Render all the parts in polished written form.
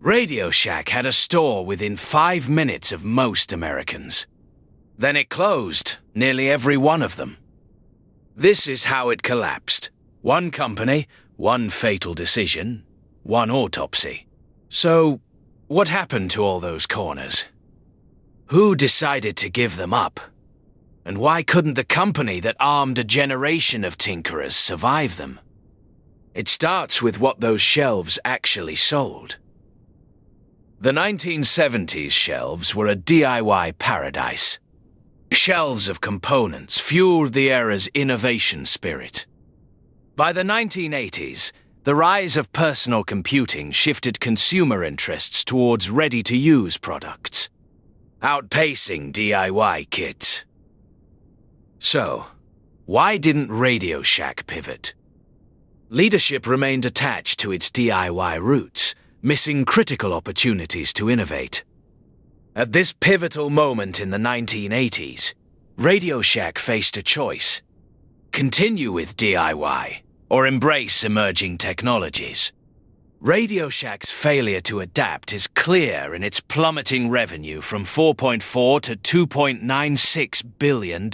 RadioShack had a store within 5 minutes of most Americans. Then it closed, nearly every one of them. This is how it collapsed. One company, one fatal decision, one autopsy. So, what happened to all those corners? Who decided to give them up? And why couldn't the company that armed a generation of tinkerers survive them? It starts with what those shelves actually sold. The 1970s shelves were a DIY paradise. Shelves of components fueled the era's innovation spirit. By the 1980s, the rise of personal computing shifted consumer interests towards ready-to-use products, outpacing DIY kits. So, why didn't RadioShack pivot? Leadership remained attached to its DIY roots, missing critical opportunities to innovate. At this pivotal moment in the 1980s, RadioShack faced a choice: continue with DIY or embrace emerging technologies. RadioShack's failure to adapt is clear in its plummeting revenue from $4.4 to $2.96 billion.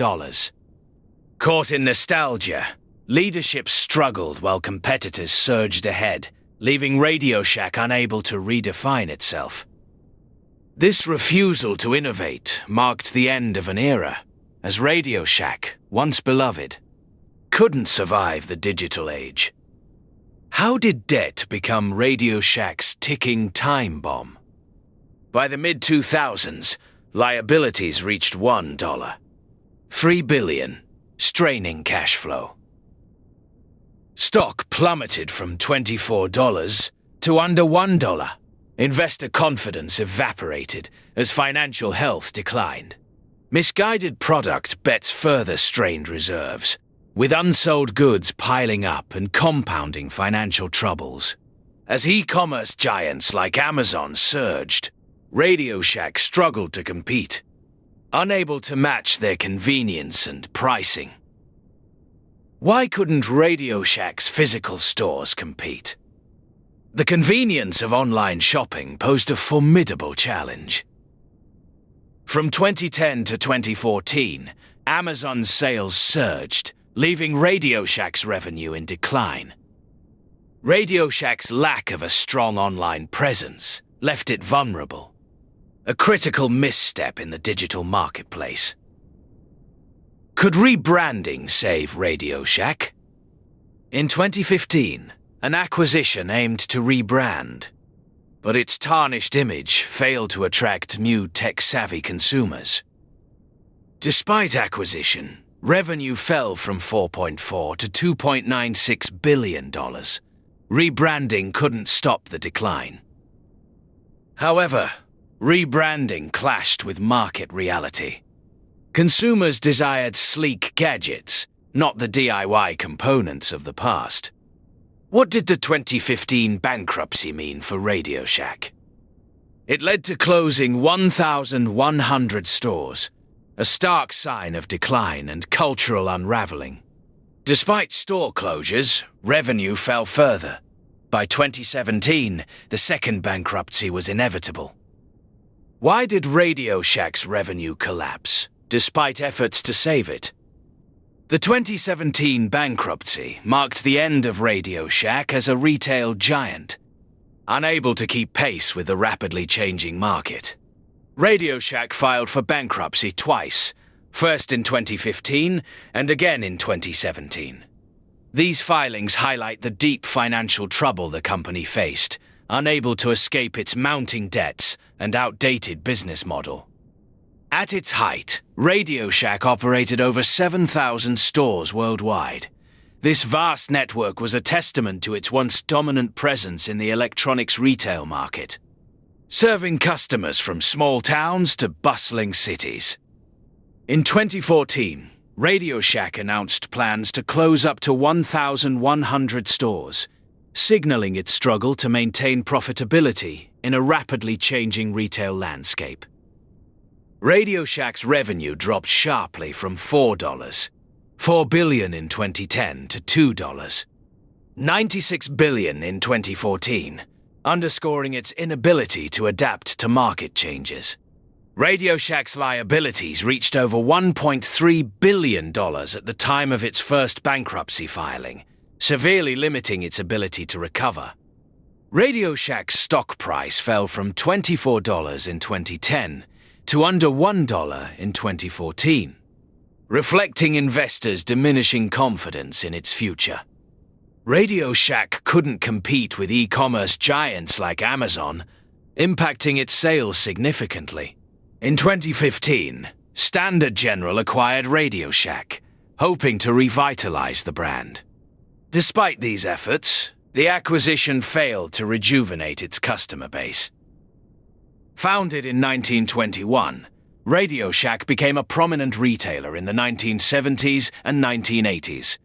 Caught in nostalgia, leadership struggled while competitors surged ahead, leaving RadioShack unable to redefine itself. This refusal to innovate marked the end of an era, as RadioShack, once beloved, couldn't survive the digital age. How did debt become RadioShack's ticking time bomb? By the mid-2000s, liabilities reached $1, $3 billion, straining cash flow. Stock plummeted from $24 to under $1. Investor confidence evaporated as financial health declined. Misguided product bets further strained reserves, with unsold goods piling up and compounding financial troubles. As e-commerce giants like Amazon surged, RadioShack struggled to compete, unable to match their convenience and pricing. Why couldn't RadioShack's physical stores compete? The convenience of online shopping posed a formidable challenge. From 2010 to 2014, Amazon's sales surged, leaving RadioShack's revenue in decline. RadioShack's lack of a strong online presence left it vulnerable, a critical misstep in the digital marketplace. Could rebranding save RadioShack? In 2015, an acquisition aimed to rebrand, but its tarnished image failed to attract new tech-savvy consumers. Despite acquisition, revenue fell from $4.4 to $2.96 billion. Rebranding couldn't stop the decline. However, rebranding clashed with market reality. Consumers desired sleek gadgets, not the DIY components of the past. What did the 2015 bankruptcy mean for RadioShack? It led to closing 1,100 stores, a stark sign of decline and cultural unraveling. Despite store closures, revenue fell further. By 2017, the second bankruptcy was inevitable. Why did RadioShack's revenue collapse, despite efforts to save it? The 2017 bankruptcy marked the end of RadioShack as a retail giant, unable to keep pace with the rapidly changing market. RadioShack filed for bankruptcy twice, first in 2015 and again in 2017. These filings highlight the deep financial trouble the company faced, unable to escape its mounting debts and outdated business model. At its height, RadioShack operated over 7,000 stores worldwide. This vast network was a testament to its once dominant presence in the electronics retail market, serving customers from small towns to bustling cities. In 2014, RadioShack announced plans to close up to 1,100 stores, signaling its struggle to maintain profitability in a rapidly changing retail landscape. RadioShack's revenue dropped sharply from $4 billion in 2010 to $2, $96 billion in 2014, underscoring its inability to adapt to market changes. RadioShack's liabilities reached over $1.3 billion at the time of its first bankruptcy filing, severely limiting its ability to recover. RadioShack's stock price fell from $24 in 2010 to under $1 in 2014, reflecting investors' diminishing confidence in its future. RadioShack couldn't compete with e-commerce giants like Amazon, impacting its sales significantly. In 2015, Standard General acquired RadioShack, hoping to revitalize the brand. Despite these efforts, the acquisition failed to rejuvenate its customer base. Founded in 1921, RadioShack became a prominent retailer in the 1970s and 1980s.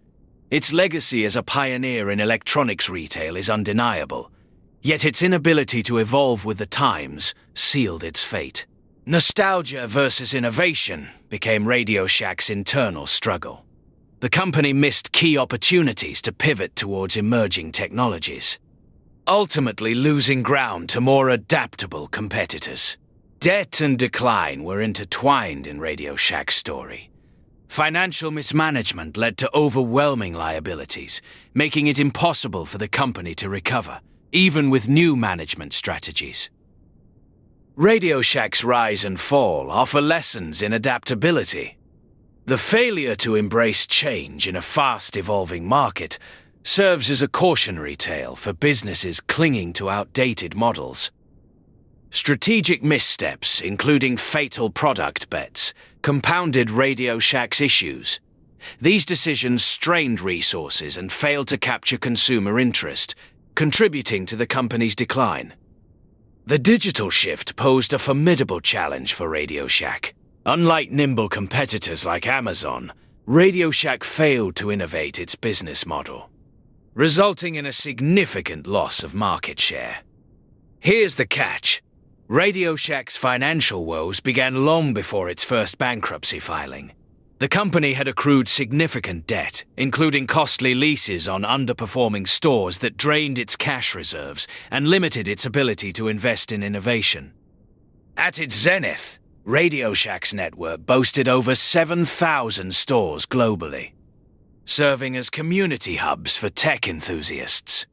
Its legacy as a pioneer in electronics retail is undeniable, yet its inability to evolve with the times sealed its fate. Nostalgia versus innovation became RadioShack's internal struggle. The company missed key opportunities to pivot towards emerging technologies, ultimately losing ground to more adaptable competitors. Debt and decline were intertwined in RadioShack's story. Financial mismanagement led to overwhelming liabilities, making it impossible for the company to recover, even with new management strategies. RadioShack's rise and fall offer lessons in adaptability. The failure to embrace change in a fast-evolving market serves as a cautionary tale for businesses clinging to outdated models. Strategic missteps, including fatal product bets, compounded RadioShack's issues. These decisions strained resources and failed to capture consumer interest, contributing to the company's decline. The digital shift posed a formidable challenge for RadioShack. Unlike nimble competitors like Amazon, RadioShack failed to innovate its business model, resulting in a significant loss of market share. Here's the catch. RadioShack's financial woes began long before its first bankruptcy filing. The company had accrued significant debt, including costly leases on underperforming stores that drained its cash reserves and limited its ability to invest in innovation. At its zenith, RadioShack's network boasted over 7,000 stores globally, serving as community hubs for tech enthusiasts.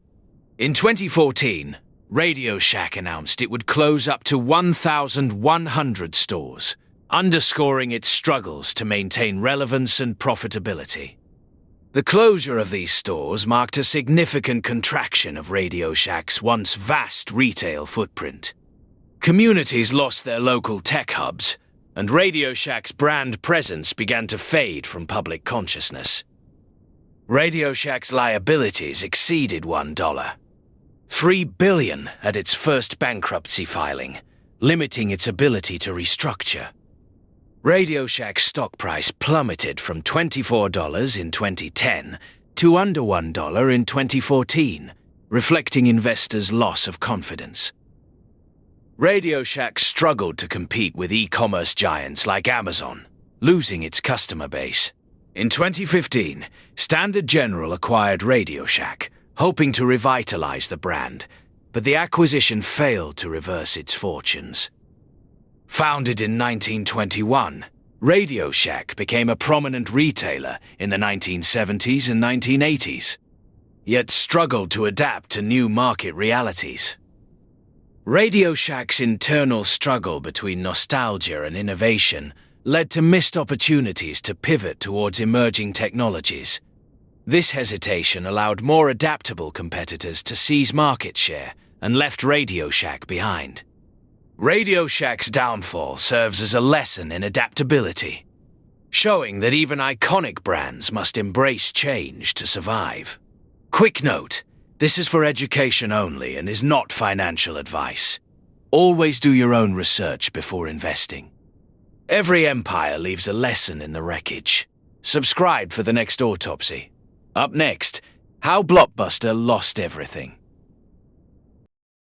In 2014, RadioShack announced it would close up to 1,100 stores, underscoring its struggles to maintain relevance and profitability. The closure of these stores marked a significant contraction of RadioShack's once vast retail footprint. Communities lost their local tech hubs, and RadioShack's brand presence began to fade from public consciousness. RadioShack's liabilities exceeded $1. $3 billion at its first bankruptcy filing, limiting its ability to restructure. RadioShack's stock price plummeted from $24 in 2010 to under $1 in 2014, reflecting investors' loss of confidence. RadioShack struggled to compete with e-commerce giants like Amazon, losing its customer base. In 2015, Standard General acquired RadioShack, hoping to revitalize the brand, but the acquisition failed to reverse its fortunes. Founded in 1921, RadioShack became a prominent retailer in the 1970s and 1980s, yet struggled to adapt to new market realities. RadioShack's internal struggle between nostalgia and innovation led to missed opportunities to pivot towards emerging technologies. This hesitation allowed more adaptable competitors to seize market share and left RadioShack behind. RadioShack's downfall serves as a lesson in adaptability, showing that even iconic brands must embrace change to survive. Quick note, this is for education only and is not financial advice. Always do your own research before investing. Every empire leaves a lesson in the wreckage. Subscribe for the next autopsy. Up next, how Blockbuster lost everything.